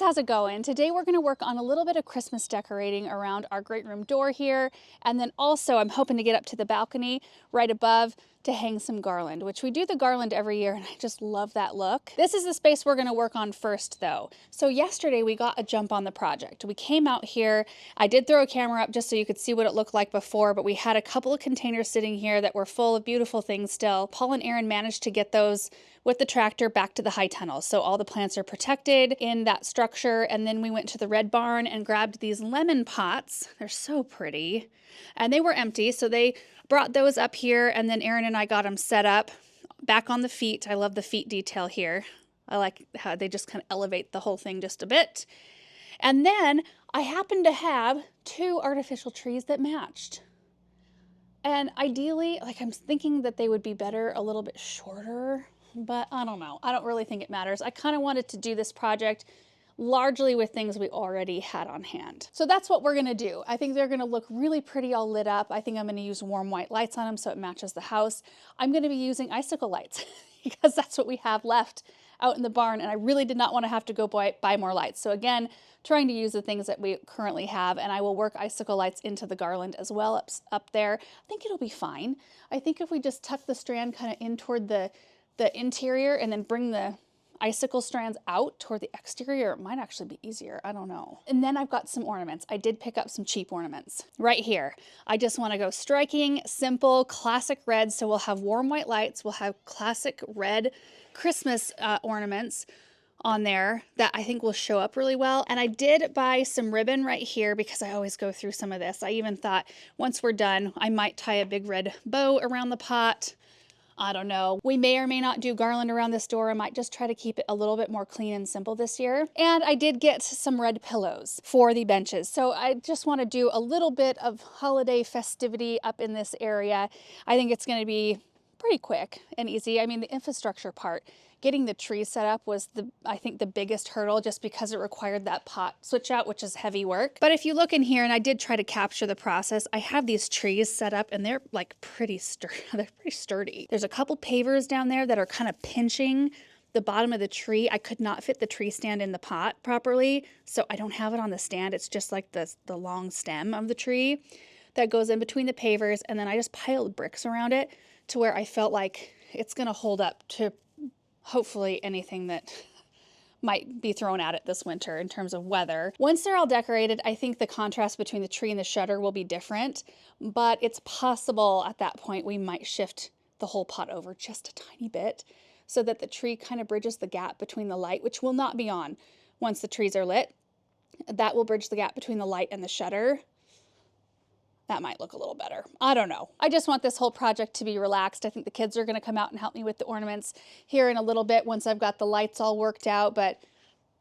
how's it going? Today we're going to work on a little bit of Christmas decorating around our great room door here, and then also I'm hoping to get up to the balcony right above to hang some garland, which we do the garland every year and I just love that look. This is the space we're going to work on first though. So yesterday we got a jump on the project. We came out here, I did throw a camera up just so you could see what it looked like before, but we had a couple of containers sitting here that were full of beautiful things still. Paul and Aaron managed to get those with the tractor back to the high tunnel. So all the plants are protected in that structure. And then we went to the red barn and grabbed these lemon pots. They're so pretty. And they were empty. So they brought those up here. And then Aaron and I got them set up back on the feet. I love the feet detail here. I like how they just kind of elevate the whole thing just a bit. And then I happened to have two artificial trees that matched. And ideally, like I'm thinking that they would be better a little bit shorter. But I don't know. I don't really think it matters. I kind of wanted to do this project largely with things we already had on hand. So that's what we're going to do. I think they're going to look really pretty all lit up. I think I'm going to use warm white lights on them so it matches the house. I'm going to be using icicle lights because that's what we have left out in the barn. And I really did not want to have to go buy more lights. So again, trying to use the things that we currently have, and I will work icicle lights into the garland as well up there. I think it'll be fine. I think if we just tuck the strand kind of in toward the interior and then bring the icicle strands out toward the exterior, it might actually be easier. I don't know. And then I've got some ornaments. I did pick up some cheap ornaments right here. I just want to go striking, simple, classic red. So we'll have warm white lights. We'll have classic red Christmas ornaments on there that I think will show up really well. And I did buy some ribbon right here because I always go through some of this. I even thought once we're done, I might tie a big red bow around the pot. I don't know. We may or may not do garland around this door. I might just try to keep it a little bit more clean and simple this year. And I did get some red pillows for the benches. So I just want to do a little bit of holiday festivity up in this area. I think it's going to be pretty quick and easy. I mean, the infrastructure part, getting the tree set up was I think the biggest hurdle just because it required that pot switch out, which is heavy work. But if you look in here, and I did try to capture the process, I have these trees set up and they're like pretty sturdy. There's a couple pavers down there that are kind of pinching the bottom of the tree. I could not fit the tree stand in the pot properly, so I don't have it on the stand. It's just like the long stem of the tree that goes in between the pavers, and then I just piled bricks around it to where I felt like it's gonna hold up to hopefully anything that might be thrown at it this winter in terms of weather. Once they're all decorated, I think the contrast between the tree and the shutter will be different, but it's possible at that point we might shift the whole pot over just a tiny bit so that the tree kind of bridges the gap between the light, which will not be on once the trees are lit. That will bridge the gap between the light and the shutter. That might look a little better. I don't know. I just want this whole project to be relaxed. I think the kids are going to come out and help me with the ornaments here in a little bit once I've got the lights all worked out, but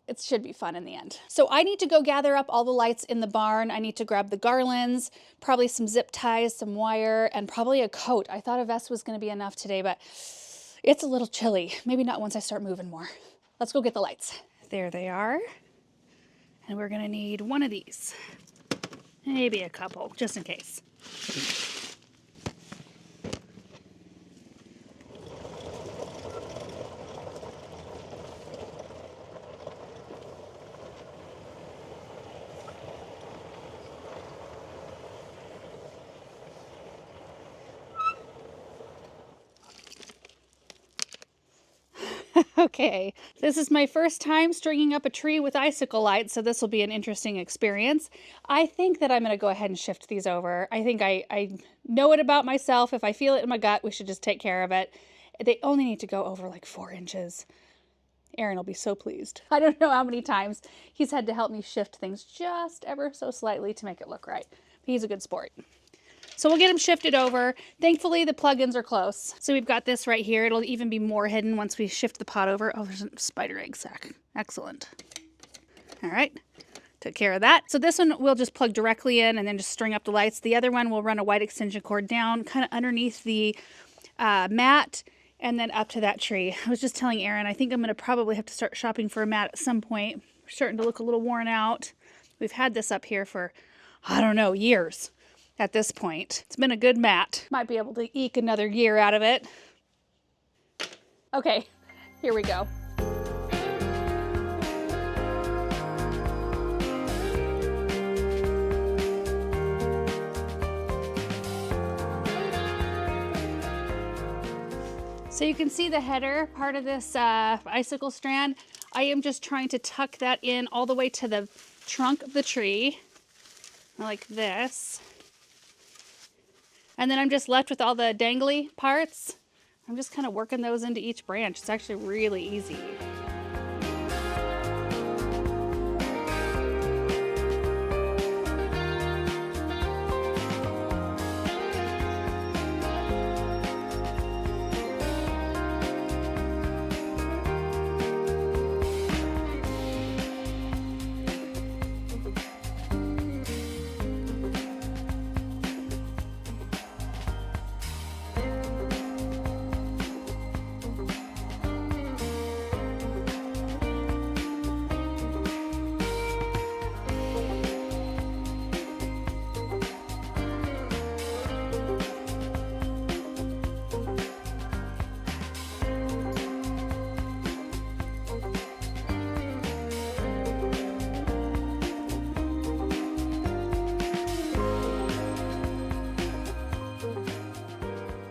it should be fun in the end. So I need to go gather up all the lights in the barn. I need to grab the garlands, probably some zip ties, some wire, and probably a coat. I thought a vest was going to be enough today, but it's a little chilly. Maybe not once I start moving more. Let's go get the lights. There they are. And we're going to need one of these. Maybe a couple, just in case. Okay, this is my first time stringing up a tree with icicle lights, so this will be an interesting experience. I think that I'm going to go ahead and shift these over. I think I know it about myself. If I feel it in my gut, we should just take care of it. They only need to go over like 4 inches. Aaron will be so pleased. I don't know how many times he's had to help me shift things just ever so slightly to make it look right. He's a good sport. So we'll get them shifted over. Thankfully, the plugins are close. So we've got this right here. It'll even be more hidden once we shift the pot over. Oh, there's a spider egg sac. Excellent. All right, took care of that. So this one we'll just plug directly in and then just string up the lights. The other one will run a white extension cord down kind of underneath the mat and then up to that tree. I was just telling Aaron, I think I'm going to probably have to start shopping for a mat at some point. We're starting to look a little worn out. We've had this up here for, I don't know, years. At this point, it's been a good mat. Might be able to eke another year out of it. Okay, here we go. So you can see the header part of this icicle strand. I am just trying to tuck that in all the way to the trunk of the tree, like this. And then I'm just left with all the dangly parts. I'm just kind of working those into each branch. It's actually really easy.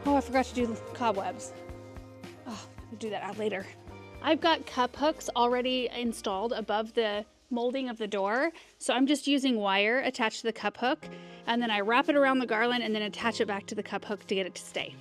Oh, I forgot to do cobwebs. Oh, I'll do that out later. I've got cup hooks already installed above the molding of the door. So I'm just using wire attached to the cup hook, and then I wrap it around the garland and then attach it back to the cup hook to get it to stay.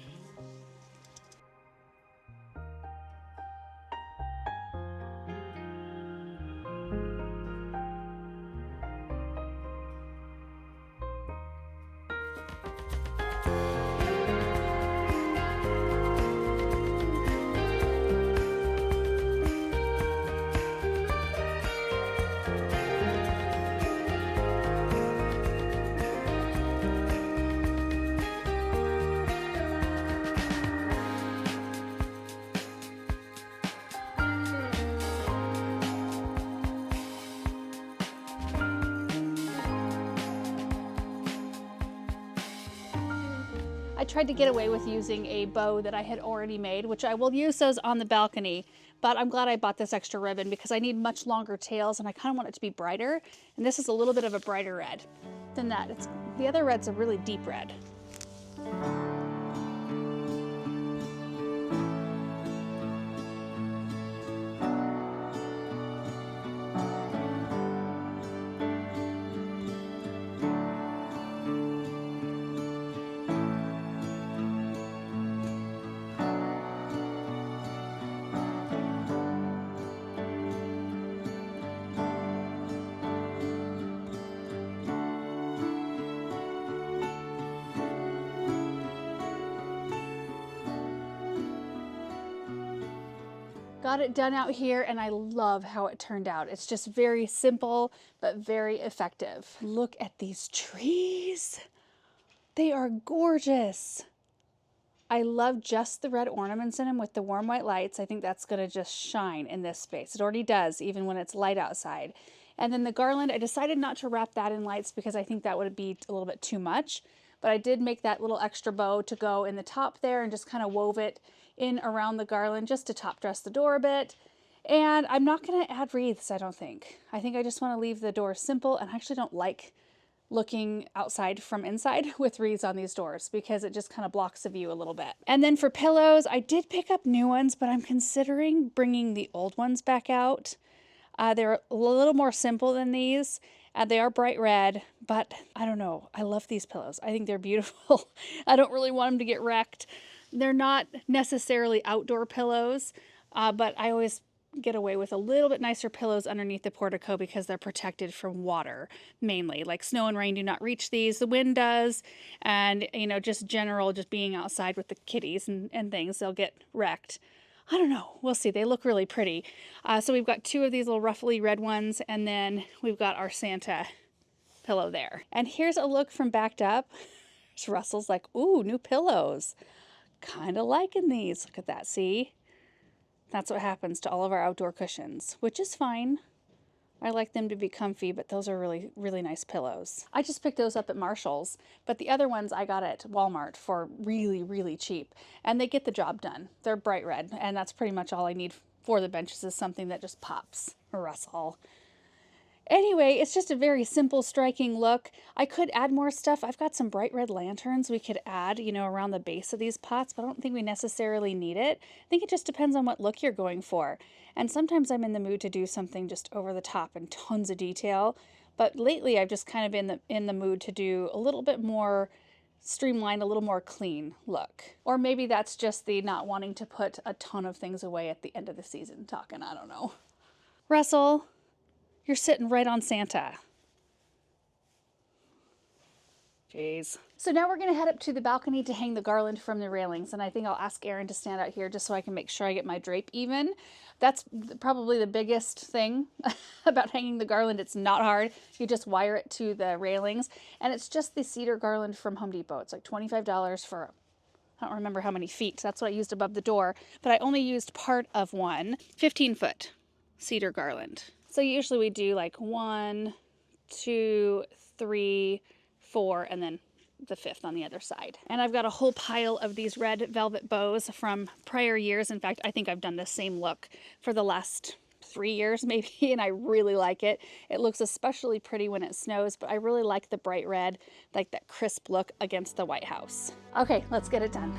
I tried to get away with using a bow that I had already made, which I will use those on the balcony, but I'm glad I bought this extra ribbon because I need much longer tails and I kind of want it to be brighter. And this is a little bit of a brighter red than that. The other red's a really deep red. Got it done out here and I love how it turned out. It's just very simple, but very effective. Look at these trees. They are gorgeous. I love just the red ornaments in them with the warm white lights. I think that's gonna just shine in this space. It already does, even when it's light outside. And then the garland, I decided not to wrap that in lights because I think that would be a little bit too much. But I did make that little extra bow to go in the top there and just kind of wove it in around the garland just to top dress the door a bit. And I'm not going to add wreaths, I don't think. I think I just want to leave the door simple, and I actually don't like looking outside from inside with wreaths on these doors because it just kind of blocks the view a little bit. And then for pillows, I did pick up new ones, but I'm considering bringing the old ones back out. They're a little more simple than these. They are bright red, but I don't know. I love these pillows. I think they're beautiful. I don't really want them to get wrecked. They're not necessarily outdoor pillows, but I always get away with a little bit nicer pillows underneath the portico because they're protected from water mainly. Like snow and rain do not reach these. The wind does. And, you know, just being outside with the kitties and things, they'll get wrecked. I don't know. We'll see. They look really pretty. So we've got two of these little ruffly red ones, and then we've got our Santa pillow there. And here's a look from backed up. Russell's like, ooh, new pillows. Kind of liking these. Look at that. See? That's what happens to all of our outdoor cushions, which is fine. I like them to be comfy, but those are really, really nice pillows. I just picked those up at Marshall's, but the other ones I got at Walmart for really, really cheap. And they get the job done. They're bright red, and that's pretty much all I need for the benches is something that just pops. Russell. Anyway, it's just a very simple, striking look. I could add more stuff. I've got some bright red lanterns we could add, you know, around the base of these pots, but I don't think we necessarily need it. I think it just depends on what look you're going for. And sometimes I'm in the mood to do something just over the top and tons of detail. But lately I've just kind of been in the mood to do a little bit more streamlined, a little more clean look. Or maybe that's just the not wanting to put a ton of things away at the end of the season talking, I don't know. Russell, you're sitting right on Santa. Jeez. So now we're gonna head up to the balcony to hang the garland from the railings, and I think I'll ask Erin to stand out here just so I can make sure I get my drape even. That's probably the biggest thing about hanging the garland. It's not hard. You just wire it to the railings, and it's just the cedar garland from Home Depot. It's like $25 for, I don't remember how many feet. That's what I used above the door, but I only used part of one 15-foot cedar garland. So usually we do like 1, 2, 3, 4, and then the 5th on the other side. And I've got a whole pile of these red velvet bows from prior years. In fact, I think I've done the same look for the last 3 years maybe, and I really like it. It looks especially pretty when it snows, but I really like the bright red, like that crisp look against the White House. Okay, let's get it done.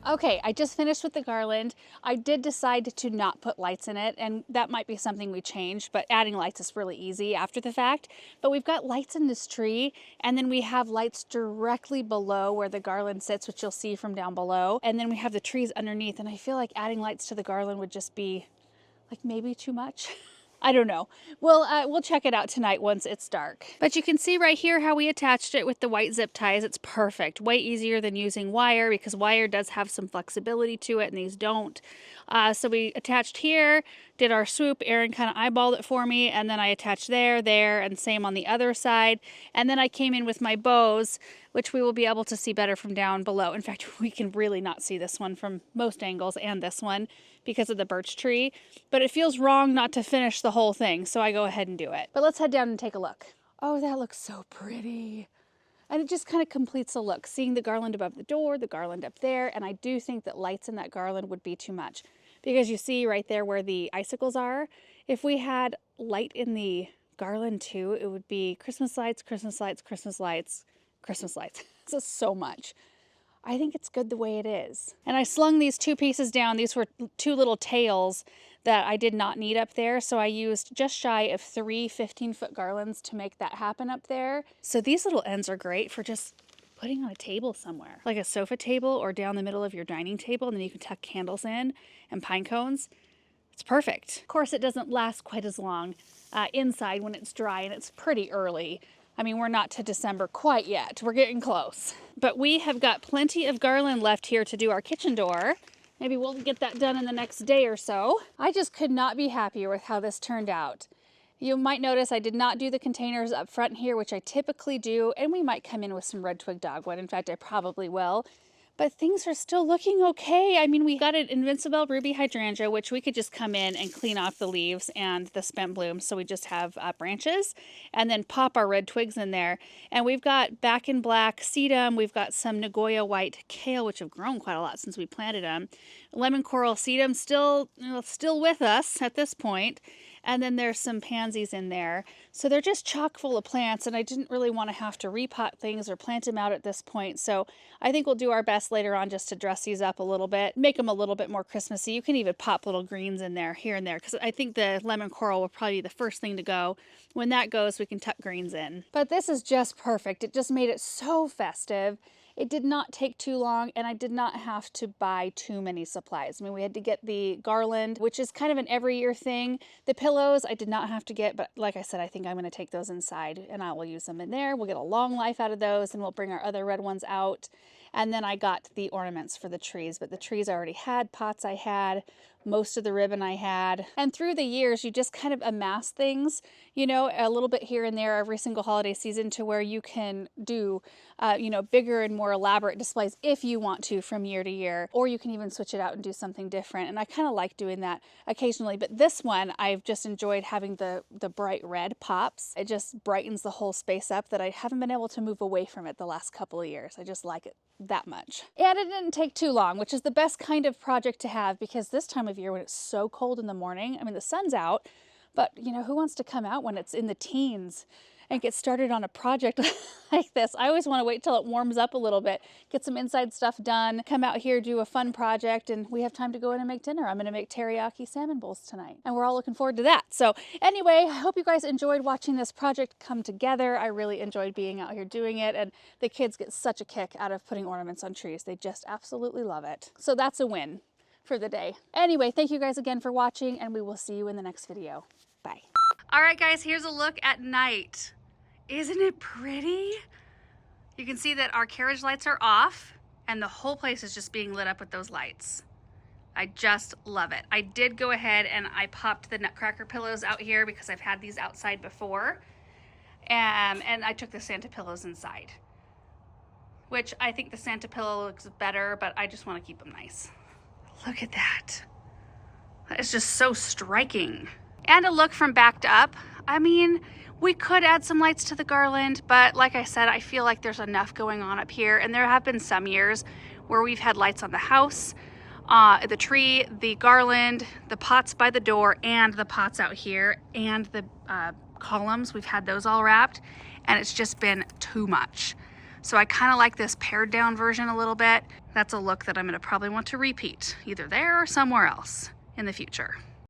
Okay, I just finished with the garland. I did decide to not put lights in it, and that might be something we change, but adding lights is really easy after the fact. But we've got lights in this tree, and then we have lights directly below where the garland sits, which you'll see from down below. And then we have the trees underneath, and I feel like adding lights to the garland would just be like maybe too much. I don't know. We'll check it out tonight once it's dark. But you can see right here how we attached it with the white zip ties. It's perfect. Way easier than using wire, because wire does have some flexibility to it and these don't. So we attached here, did our swoop. Erin kind of eyeballed it for me, and then I attached there, and same on the other side. And then I came in with my bows, which we will be able to see better from down below. In fact, we can really not see this one from most angles, and this one, because of the birch tree. But it feels wrong not to finish the whole thing, so I go ahead and do it. But let's head down and take a look. Oh, that looks so pretty. And it just kind of completes the look. Seeing the garland above the door, the garland up there, and I do think that lights in that garland would be too much. Because you see right there where the icicles are, if we had light in the garland too, it would be Christmas lights, Christmas lights, Christmas lights, Christmas lights. This is so much. I think it's good the way it is. And I slung these 2 pieces down. These were 2 little tails that I did not need up there. So I used just shy of 3 15-foot garlands to make that happen up there. So these little ends are great for just putting on a table somewhere, like a sofa table or down the middle of your dining table, and then you can tuck candles in and pine cones. It's perfect. Of course, it doesn't last quite as long inside when it's dry, and it's pretty early. I mean, we're not to December quite yet. We're getting close. But we have got plenty of garland left here to do our kitchen door. Maybe we'll get that done in the next day or so. I just could not be happier with how this turned out. You might notice I did not do the containers up front here, which I typically do, and we might come in with some red twig dogwood. In fact, I probably will. But things are still looking okay. I mean, we got an Invincible Ruby Hydrangea, which we could just come in and clean off the leaves and the spent blooms, so we just have branches, and then pop our red twigs in there. And we've got Back in Black sedum, we've got some Nagoya White kale, which have grown quite a lot since we planted them. Lemon Coral sedum still with us at this point. And then there's some pansies in there. So they're just chock full of plants, and I didn't really want to have to repot things or plant them out at this point. So I think we'll do our best later on just to dress these up a little bit, make them a little bit more Christmassy. You can even pop little greens in there, here and there, because I think the lemon coral will probably be the first thing to go. When that goes, we can tuck greens in. But this is just perfect. It just made it so festive. It did not take too long, and I did not have to buy too many supplies. I mean, we had to get the garland, which is kind of an every year thing. The pillows I did not have to get, but like I said, I think I'm going to take those inside and I will use them in there. We'll get a long life out of those, and we'll bring our other red ones out. And then I got the ornaments for the trees, but the trees I already had, pots I had, most of the ribbon I had. And through the years, you just kind of amass things, you know, a little bit here and there every single holiday season, to where you can do, you know, bigger and more elaborate displays if you want to from year to year, or you can even switch it out and do something different. And I kind of like doing that occasionally, but this one, I've just enjoyed having the bright red pops. It just brightens the whole space up that I haven't been able to move away from it the last couple of years. I just like it that much. And it didn't take too long, which is the best kind of project to have, because this time of year when it's so cold in the morning, I mean, the sun's out, but you know, who wants to come out when it's in the teens and get started on a project like this? I always want to wait till it warms up a little bit, get some inside stuff done, come out here, do a fun project, and we have time to go in and make dinner. I'm going to make teriyaki salmon bowls tonight, and we're all looking forward to that. So anyway, I hope you guys enjoyed watching this project come together. I really enjoyed being out here doing it, and the kids get such a kick out of putting ornaments on trees. They just absolutely love it. So that's a win for the day. Anyway, thank you guys again for watching, and we will see you in the next video. Bye. All right, guys, here's a look at night. Isn't it pretty? You can see that our carriage lights are off, and the whole place is just being lit up with those lights. I just love it. I did go ahead and I popped the Nutcracker pillows out here because I've had these outside before. And I took the Santa pillows inside, which I think the Santa pillow looks better, but I just want to keep them nice. Look at that. That is just so striking. And a look from backed up. I mean, we could add some lights to the garland, but like I said, I feel like there's enough going on up here. And there have been some years where we've had lights on the house, the tree, the garland, the pots by the door, and the pots out here, and the columns. We've had those all wrapped, and it's just been too much. So I kind of like this pared down version a little bit. That's a look that I'm going to probably want to repeat, either there or somewhere else in the future.